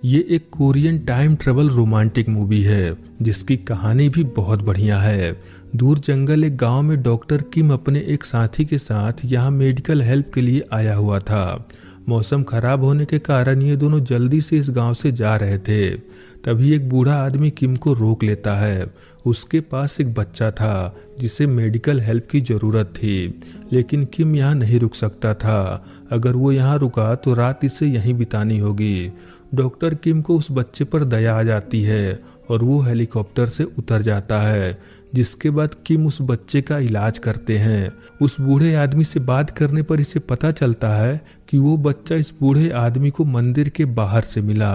ये एक Korean time travel romantic movie है जिसकी कहानी भी बहुत बढ़िया है। दूर जंगल एक गांव में डॉक्टर किम अपने एक साथी के साथ यहाँ मेडिकल हेल्प के लिए आया हुआ था। मौसम खराब होने के कारण ये दोनों जल्दी से इस गांव से जा रहे थे। तभी एक बूढ़ा आदमी किम को रोक लेता है। उसके पास एक बच्चा था जिसे मेडिकल हेल्प की ज़रूरत थी, लेकिन किम यहाँ नहीं रुक सकता था। अगर वो यहाँ रुका तो रात इसे यहीं बितानी होगी। डॉक्टर किम को उस बच्चे पर दया आ जाती है और वो हेलीकॉप्टर से उतर जाता है, जिसके बाद किम उस बच्चे का इलाज करते हैं। उस बूढ़े आदमी से बात करने पर इसे पता चलता है कि वो बच्चा इस बूढ़े आदमी को मंदिर के बाहर से मिला।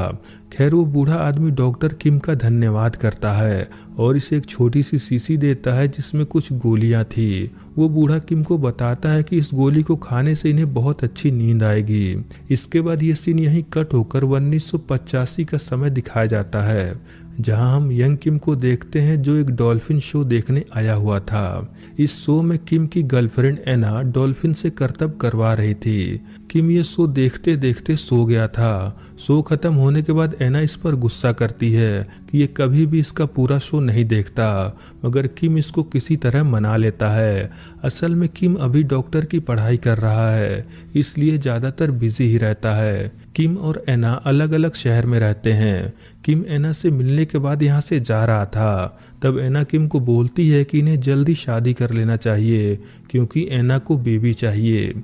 खैर, वो बूढ़ा आदमी डॉक्टर किम का धन्यवाद करता है और इसे एक छोटी सी शीशी देता है जिसमें कुछ गोलियां थी। वो बूढ़ा किम को बताता है कि इस गोली को खाने से इन्हें बहुत अच्छी नींद आएगी। इसके बाद ये सीन यहीं कट होकर 1985 का समय दिखाया जाता है, जहां हम यंग किम को देखते हैं जो एक डॉल्फिन शो देखने आया हुआ था। इस शो में किम की गर्लफ्रेंड एना डॉल्फिन से करतब करवा रही थी। किम ये शो देखते देखते सो गया था। शो खत्म होने के बाद एना इस पर गुस्सा करती है कि ये कभी भी इसका पूरा शो नहीं देखता, मगर किम इसको किसी तरह मना लेता है। असल में किम अभी डॉक्टर की पढ़ाई कर रहा है, इसलिए ज़्यादातर बिजी ही रहता है। किम और एना अलग अलग शहर में रहते हैं। किम एना से मिलने के बाद यहाँ से जा रहा था। तब एना किम को बोलती है कि इन्हें जल्दी शादी कर लेना चाहिए क्योंकि एना को बेबी चाहिए।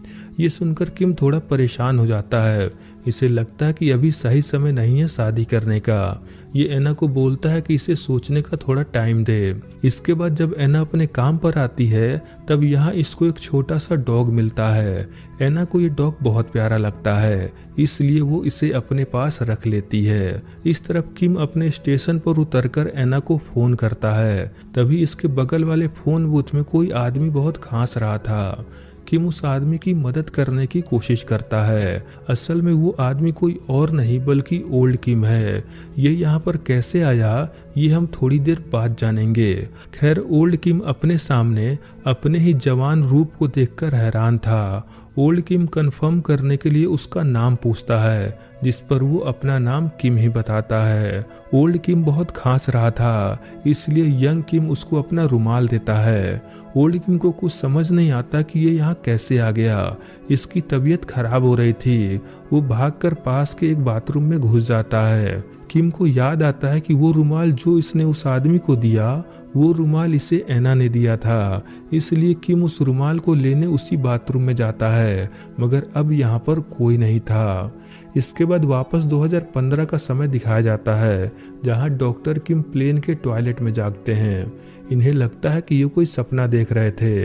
ये सुनकर किम थोड़ा परेशान हो जाता है। इसे लगता है कि अभी सही समय नहीं है शादी करने का। ये एना को बोलता है कि इसे सोचने का थोड़ा टाइम दे। इसके बाद जब एना अपने काम पर आती है तब यहाँ इसको एक छोटा सा डॉग मिलता है। एना को ये डॉग बहुत प्यारा लगता है, इसलिए वो इसे अपने पास रख लेती है। इस तरफ किम अपने स्टेशन पर उतरकर एना को फोन करता है। तभी इसके बगल वाले फोन बूथ में कोई आदमी बहुत खांस रहा था। किम उस आदमी की मदद करने की कोशिश करता है। असल में वो आदमी कोई और नहीं बल्कि ओल्ड किम है। ये यहाँ पर कैसे आया ये हम थोड़ी देर बाद जानेंगे। खैर, ओल्ड किम अपने सामने अपने ही जवान रूप को देखकर हैरान था। ओल्ड किम कंफर्म करने के लिए उसका नाम पूछता है, जिस पर वो अपना नाम किम ही बताता है। ओल्ड किम बहुत खांस रहा था, इसलिए यंग किम उसको अपना रुमाल देता है। ओल्ड किम को कुछ समझ नहीं आता कि ये यहाँ कैसे आ गया। इसकी तबीयत खराब हो रही थी। वो भागकर पास के एक बाथरूम में घुस जाता है। किम को याद आता है कि वो रुमाल जो इसने उस आदमी को दिया, वो रुमाल इसे एना ने दिया था। इसलिए किम उस रुमाल को लेने उसी बाथरूम में जाता है, मगर अब यहाँ पर कोई नहीं था। इसके बाद वापस 2015 का समय दिखाया जाता है, जहाँ डॉक्टर किम प्लेन के टॉयलेट में जागते हैं। इन्हें लगता है कि ये कोई सपना देख रहे थे।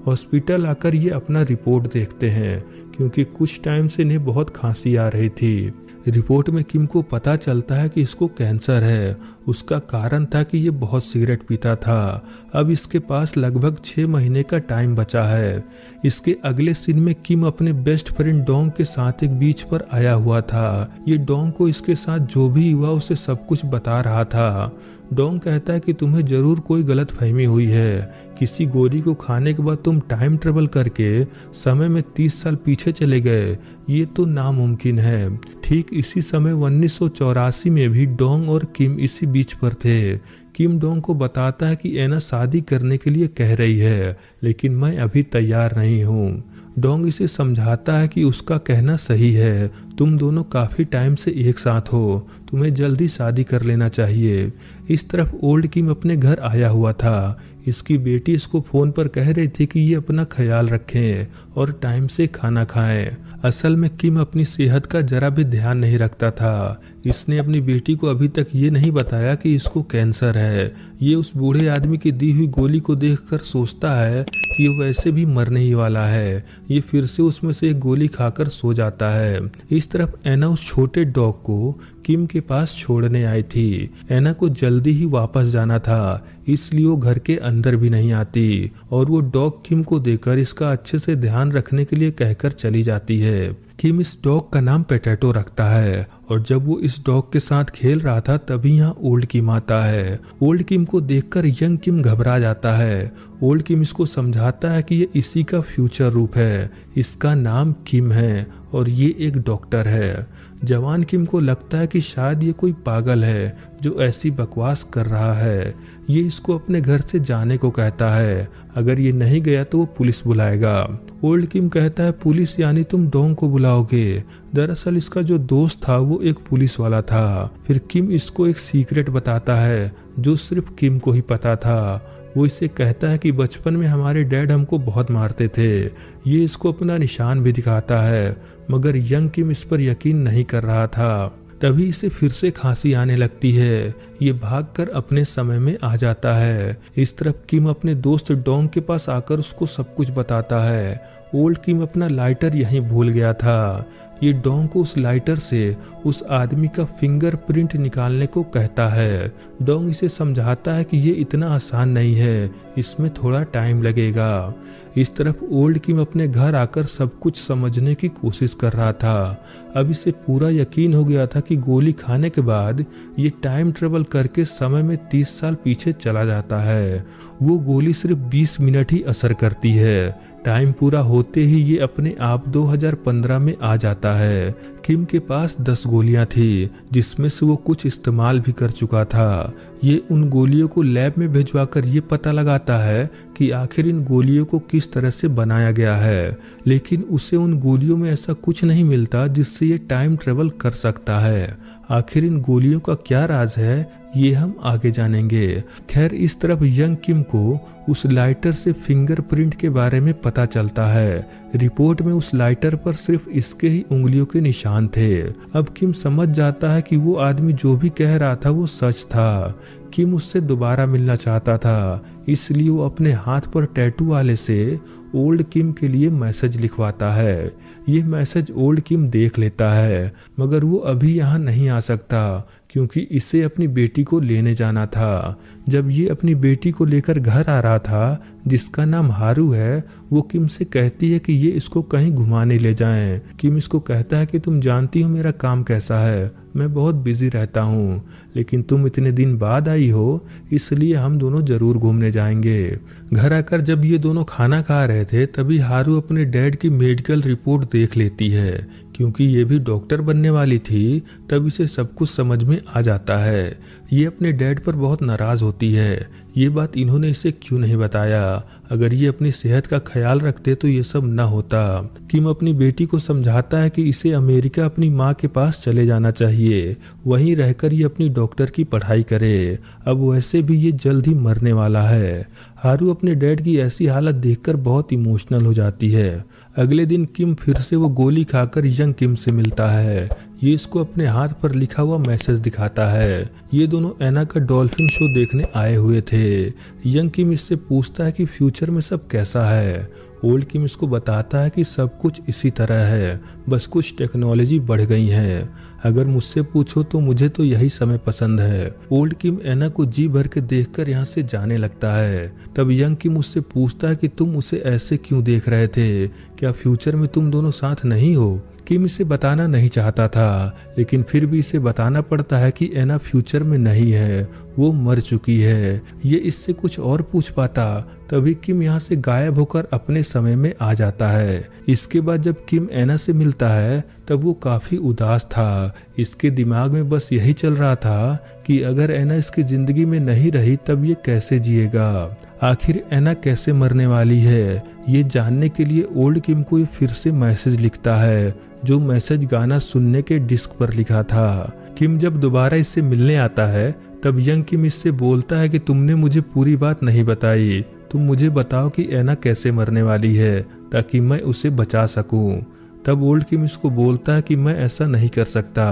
हॉस्पिटल आकर ये अपना रिपोर्ट देखते हैं, क्योंकि कुछ टाइम से इन्हें बहुत खांसी आ रही थी। रिपोर्ट में किम को पता चलता है कि इसको कैंसर है। उसका कारण था कि ये बहुत सिगरेट पीता था। अब इसके पास लगभग 6 महीने का टाइम बचा है। इसके अगले सीन में किम अपने बेस्ट फ्रेंड डोंग के साथ एक बीच पर आया हुआ था। ये डोंग को इसके साथ जो भी हुआ उसे सब कुछ बता रहा था। डोंग कहता है कि तुम्हें जरूर कोई गलत फहमी हुई है। किसी गोली को खाने के बाद तुम टाइम ट्रेवल करके समय में 30 साल पीछे चले गए, ये तो नामुमकिन है। ठीक इसी समय 1984 में भी डोंग और किम इसी बीच पर थे। किम डोंग को बताता है कि एना शादी करने के लिए कह रही है, लेकिन मैं अभी तैयार नहीं हूँ। डोंग इसे समझाता है कि उसका कहना सही है, तुम दोनों काफी टाइम से एक साथ हो, तुम्हें जल्दी शादी कर लेना चाहिए। इस तरफ ओल्ड किम अपने घर आया हुआ था। इसकी बेटी इसको फोन पर कह रही थी कि ये अपना ख्याल रखें और टाइम से खाना खाएं। असल में किम अपनी सेहत का जरा भी ध्यान नहीं रखता था। इसने अपनी बेटी को अभी तक ये नहीं बताया कि इसको कैंसर है। ये उस बूढ़े आदमी की दी हुई गोली को देखकर सोचता है कि वो वैसे भी मरने ही वाला है। ये फिर से उसमें से एक गोली खाकर सो जाता है। इस तरफ एना उस छोटे डॉग को किम के पास छोड़ने आई थी। एना को जल्दी ही वापस जाना था, इसलिए वो घर के अंदर भी नहीं आती और वो डॉग किम को देकर इसका अच्छे से ध्यान रखने के लिए कहकर चली जाती है। किम इस डॉग का नाम पोटैटो रखता है और जब वो इस डॉग के साथ खेल रहा था तभी यहाँ ओल्ड किम आता है। ओल्ड किम को देखकर यंग किम घबरा जाता है। ओल्ड किम इसको समझाता है कि ये इसी का फ्यूचर रूप है, इसका नाम किम है और ये एक डॉक्टर है। जवान किम को लगता है कि शायद ये कोई पागल है जो ऐसी बकवास कर रहा है। ये इसको अपने घर से जाने को कहता है, अगर ये नहीं गया तो वो पुलिस बुलाएगा। ओल्ड किम कहता है पुलिस यानी तुम डोंग को बुलाओगे। दरअसल इसका जो दोस्त था वो एक पुलिस वाला था। फिर किम इसको एक सीक्रेट बताता है जो सिर्फ किम को ही पता था। वो इसे कहता है कि बचपन में हमारे डैड हमको बहुत मारते थे। ये इसको अपना निशान भी दिखाता है, मगर यंग किम इस पर यकीन नहीं कर रहा था। तभी इसे फिर से खांसी आने लगती है। ये भागकर अपने समय में आ जाता है। इस तरफ किम अपने दोस्त डोंग के पास आकर उसको सब कुछ बताता है। ओल्ड किम अपना लाइटर यहीं भूल गया था। ये डोंग को उस लाइटर से उस आदमी का फिंगरप्रिंट निकालने को कहता है। डोंग इसे समझाता है कि ये इतना आसान नहीं है, इसमें थोड़ा टाइम लगेगा। इस तरफ ओल्ड किम अपने घर आकर सब कुछ समझने की कोशिश कर रहा था। अब इसे पूरा यकीन हो गया था कि गोली खाने के बाद ये टाइम ट्रेवल करके समय में 30 साल पीछे चला जाता है। वो गोली सिर्फ 20 मिनट ही असर करती है। टाइम पूरा होते ही ये अपने आप 2015 में आ जाता है। किम के पास 10 गोलियां थी, जिसमें से वो कुछ इस्तेमाल भी कर चुका था। ये उन गोलियों को लैब में भिजवाकर ये पता लगाता है कि आखिर इन गोलियों को किस तरह से बनाया गया है, लेकिन उसे उन गोलियों में ऐसा कुछ नहीं मिलता जिससे ये टाइम ट्रेवल कर सकता है। आखिर इन गोलियों का क्या राज है, ये हम आगे जानेंगे। खैर, इस तरफ यंग किम को उस लाइटर से फिंगरप्रिंट के बारे में पता चलता है। रिपोर्ट में उस लाइटर पर सिर्फ इसके ही उंगलियों के निशान थे। अब किम समझ जाता है कि वो आदमी जो भी कह रहा था वो सच था। किम उससे दोबारा मिलना चाहता था, इसलिए वो अपने हाथ पर टैटू वाले से ओल्ड किम के लिए मैसेज लिखवाता है। ये मैसेज ओल्ड किम देख लेता है, मगर वो अभी यहाँ नहीं आ सकता क्योंकि इसे अपनी बेटी को लेने जाना था। जब ये अपनी बेटी को लेकर घर आ रहा था, जिसका नाम हारू है, वो किम से कहती है कि ये इसको कहीं घुमाने ले जाएं। किम इसको कहता है कि तुम जानती हो मेरा काम कैसा है, मैं बहुत बिजी रहता हूँ, लेकिन तुम इतने दिन बाद आई हो इसलिए हम दोनों जरूर घूमने जाएंगे। घर आकर जब ये दोनों खाना खा रहे थे तभी हारू अपने डैड की मेडिकल रिपोर्ट देख लेती है। क्योंकि ये भी डॉक्टर बनने वाली थी, तब इसे सब कुछ समझ में आ जाता है। ये अपने डैड पर बहुत नाराज होती है। ये बात इन्होंने इसे क्यों नहीं बताया? अगर ये अपनी सेहत का ख्याल रखते तो ये सब न होता। किम अपनी बेटी को समझाता है कि इसे अमेरिका अपनी माँ के पास चले जाना चाहिए, वहीं रहकर ये अपनी डॉक्टर की पढ़ाई करे। अब वैसे भी ये जल्द ही मरने वाला है। हारू अपने डैड की ऐसी हालत देखकर बहुत इमोशनल हो जाती है। अगले दिन किम फिर से वो गोली खाकर यंग किम से मिलता है। ये इसको अपने हाथ पर लिखा हुआ मैसेज दिखाता है। ये दोनों एना का डॉल्फिन शो देखने आए हुए थे। यंग किम इससे पूछता है कि फ्यूचर में सब कैसा है। ओल्ड किम इसको बताता है कि सब कुछ इसी तरह है, बस कुछ टेक्नोलॉजी बढ़ गई है। अगर मुझसे पूछो तो मुझे तो यही समय पसंद है। ओल्ड किम एना को जी भर के देखकर यहाँ से जाने लगता है। तब यंग किम उससे पूछता है कि तुम उसे ऐसे क्यों देख रहे थे, क्या फ्यूचर में तुम दोनों साथ नहीं हो? किम इसे बताना नहीं चाहता था, लेकिन फिर भी इसे बताना पड़ता है कि एना फ्यूचर में नहीं है, वो मर चुकी है। ये इससे कुछ और पूछ पाता, तभी किम यहाँ से गायब होकर अपने समय में आ जाता है। इसके बाद जब किम एना से मिलता है तब वो काफी उदास था। इसके दिमाग में बस यही चल रहा था कि अगर एना इसकी जिंदगी में नहीं रही तब ये कैसे जिएगा। आखिर एना कैसे मरने वाली है, ये जानने के लिए ओल्ड किम को ये फिर से मैसेज लिखता है, जो मैसेज गाना सुनने के डिस्क पर लिखा था। किम जब दोबारा इससे मिलने आता है तब यंग किम इससे बोलता है कि तुमने मुझे पूरी बात नहीं बताई, तुम मुझे बताओ कि एना कैसे मरने वाली है ताकि मैं उसे बचा सकूं। तब ओल्ड किम इसको बोलता है कि मैं ऐसा नहीं कर सकता,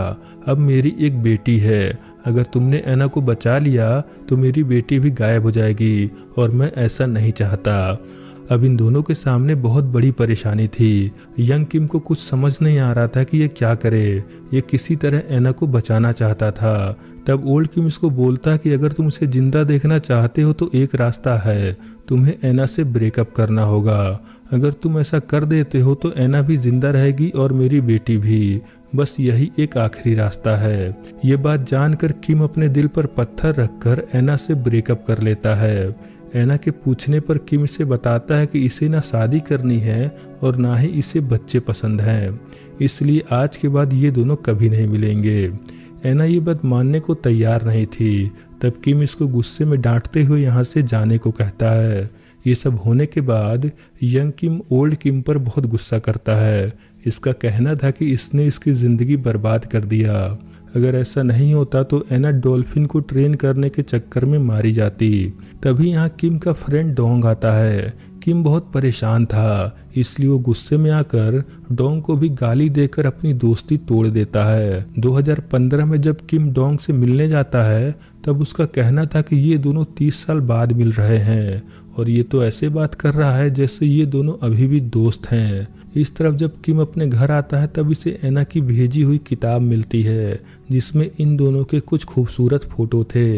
अब मेरी एक बेटी है, अगर तुमने एना को बचा लिया तो मेरी बेटी भी गायब हो जाएगी और मैं ऐसा नहीं चाहता। अब इन दोनों के सामने बहुत बड़ी परेशानी थी। यंग किम को कुछ समझ नहीं आ रहा था कि ये क्या करे। ये किसी तरह एना को बचाना चाहता था। तब ओल्ड किम इसको बोलता कि अगर तुम उसे जिंदा देखना चाहते हो तो एक रास्ता है, तुम्हें एना से ब्रेकअप करना होगा। अगर तुम ऐसा कर देते हो तो एना भी जिंदा रहेगी और मेरी बेटी भी। बस यही एक आखिरी रास्ता है। ये बात जानकर किम अपने दिल पर पत्थर रखकर एना से ब्रेकअप कर लेता है। एना के पूछने पर किम इसे बताता है कि इसे ना शादी करनी है और ना ही इसे बच्चे पसंद हैं, इसलिए आज के बाद ये दोनों कभी नहीं मिलेंगे। एना ये बात मानने को तैयार नहीं थी। तब किम इसको गुस्से में डांटते हुए यहाँ से जाने को कहता है। ये सब होने के बाद यंग किम ओल्ड किम पर बहुत गुस्सा करता है। इसका कहना था कि इसने इसकी ज़िंदगी बर्बाद कर दिया। अगर ऐसा नहीं होता तो एना डॉल्फिन को ट्रेन करने के चक्कर में मारी जाती। तभी यहाँ किम का फ्रेंड डोंग आता है। किम बहुत परेशान था, इसलिए वो गुस्से में आकर डोंग को भी गाली देकर अपनी दोस्ती तोड़ देता है। 2015 में जब किम डोंग से मिलने जाता है तब उसका कहना था कि ये दोनों 30 साल बाद मिल रहे हैं और ये तो ऐसे बात कर रहा है जैसे ये दोनों अभी भी दोस्त हैं। इस तरफ जब किम अपने घर आता है तब इसे एना की भेजी हुई किताब मिलती है जिसमें इन दोनों के कुछ खूबसूरत फोटो थे।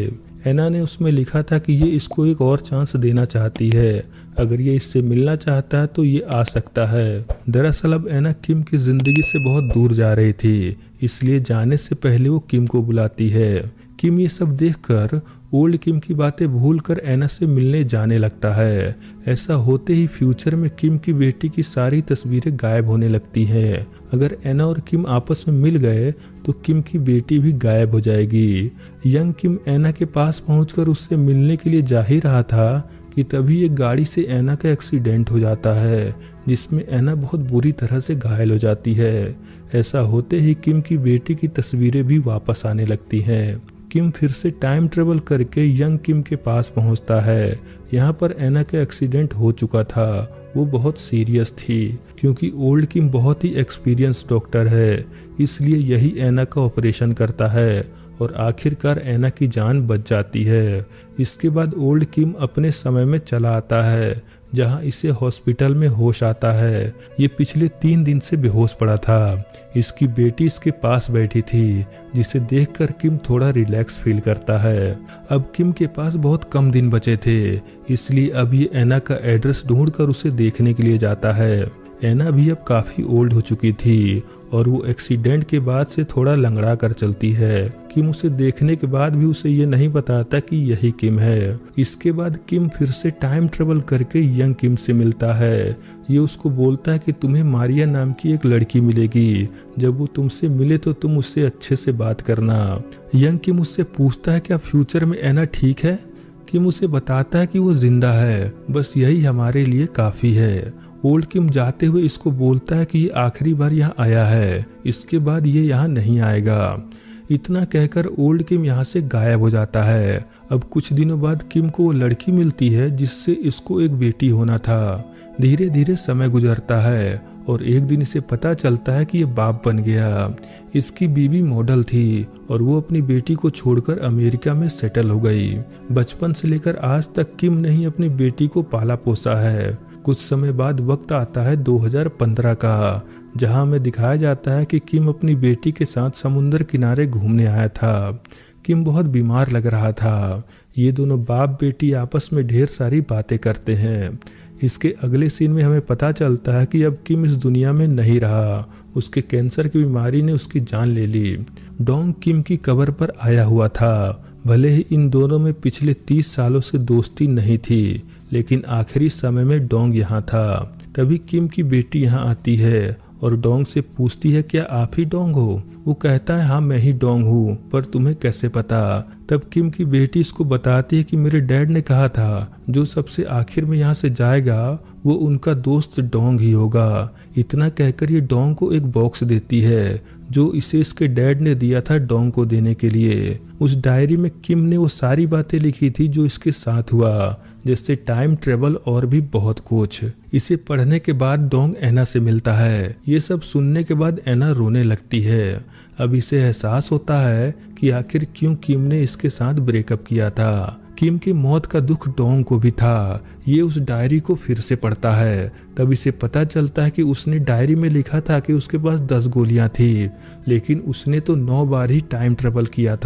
एना ने उसमें लिखा था कि ये इसको एक और चांस देना चाहती है, अगर ये इससे मिलना चाहता है तो ये आ सकता है। दरअसल अब एना किम की जिंदगी से बहुत दूर जा रही थी, इसलिए जाने से पहले वो किम को बुलाती है। किम ये सब देखकर ओल्ड किम की बातें भूलकर एना से मिलने जाने लगता है। ऐसा होते ही फ्यूचर में किम की बेटी की सारी तस्वीरें गायब होने लगती हैं। अगर एना और किम आपस में मिल गए तो किम की बेटी भी गायब हो जाएगी। यंग किम एना के पास पहुंचकर उससे मिलने के लिए जा ही रहा था कि तभी एक गाड़ी से एना का एक्सीडेंट हो जाता है जिसमें एना बहुत बुरी तरह से घायल हो जाती है। ऐसा होते ही किम की बेटी की तस्वीरें भी वापस आने लगती हैं। किम फिर से टाइम ट्रेवल करके यंग किम के पास पहुंचता है। यहाँ पर एना का एक्सीडेंट हो चुका था, वो बहुत सीरियस थी क्योंकि ओल्ड किम बहुत ही एक्सपीरियंस डॉक्टर है, इसलिए यही एना का ऑपरेशन करता है और आखिरकार एना की जान बच जाती है। इसके बाद ओल्ड किम अपने समय में चला आता है जहां इसे हॉस्पिटल में होश आता है। ये पिछले 3 दिन से बेहोश पड़ा था। इसकी बेटी इसके पास बैठी थी जिसे देखकर किम थोड़ा रिलैक्स फील करता है। अब किम के पास बहुत कम दिन बचे थे, इसलिए अब ये एना का एड्रेस ढूंढकर उसे देखने के लिए जाता है। एना भी अब काफी ओल्ड हो चुकी थी और वो एक्सीडेंट के बाद से थोड़ा लंगड़ा कर चलती है। किम उसे देखने के बाद भी उसे ये नहीं बताता कि यही किम है। इसके बाद किम फिर से टाइम ट्रेवल करके यंग किम से मिलता है। ये उसको बोलता है कि तुम्हें मारिया नाम की एक लड़की मिलेगी, जब वो तुमसे मिले तो तुम उससे अच्छे से बात करना। यंग किम उससे पूछता है क्या फ्यूचर में एना ठीक है? किम उसे बताता है कि वो जिंदा है, बस यही हमारे लिए काफी है। ओल्ड किम जाते हुए इसको बोलता है कि ये आखिरी बार यहाँ आया है, इसके बाद ये यहाँ नहीं आएगा। इतना कहकर ओल्ड किम यहाँ से गायब हो जाता है। अब कुछ दिनों बाद किम को वो लड़की मिलती है जिससे इसको एक बेटी होना था। धीरे धीरे समय गुजरता है और एक दिन इसे पता चलता है कि ये बाप बन गया। इसकी बीवी मॉडल थी और वो अपनी बेटी को छोड़कर अमेरिका में सेटल हो गई। बचपन से लेकर आज तक किम ने ही अपनी बेटी को पाला पोसा है। कुछ समय बाद वक्त आता है 2015 का, जहां हमें दिखाया जाता है कि किम अपनी बेटी के साथ समुद्र किनारे घूमने आया था। किम बहुत बीमार लग रहा था। ये दोनों बाप बेटी आपस में ढेर सारी बातें करते हैं। इसके अगले सीन में हमें पता चलता है कि अब किम इस दुनिया में नहीं रहा। उसके कैंसर की बीमारी ने उसकी जान ले ली। डोंग किम की कब्र पर आया हुआ था। भले ही इन दोनों में पिछले 30 सालों से दोस्ती नहीं थी, लेकिन आखिरी समय में डोंग यहाँ था। तभी किम की बेटी यहाँ आती है और डोंग से पूछती है क्या आप ही डोंग हो? वो कहता है हाँ मैं ही डोंग हूँ, पर तुम्हें कैसे पता? तब किम की बेटी इसको बताती है कि मेरे डैड ने कहा था जो सबसे आखिर में यहाँ से जाएगा वो उनका दोस्त डोंग ही होगा। इतना कहकर ये डोंग को एक बॉक्स देती है जो इसे इसके डैड ने दिया था डोंग को देने के लिए। उस डायरी में किम ने वो सारी बातें लिखी थी जो इसके साथ हुआ, जैसे टाइम ट्रेवल और भी बहुत कुछ। इसे पढ़ने के बाद डोंग एना से मिलता है। ये सब सुनने के बाद एना रोने लगती है। अब इसे एहसास होता है कि आखिर क्यों किम ने इसके साथ ब्रेकअप किया था। किम की मौत का दुख डोंग को भी था। ये उस डायरी को फिर से पढ़ता है, तब इसे पता चलता है कि उसने डायरी में लिखा था कि उसके पास 10 गोलियां थी, लेकिन उसने तो 9 बार ही टाइम ट्रेवल किया था।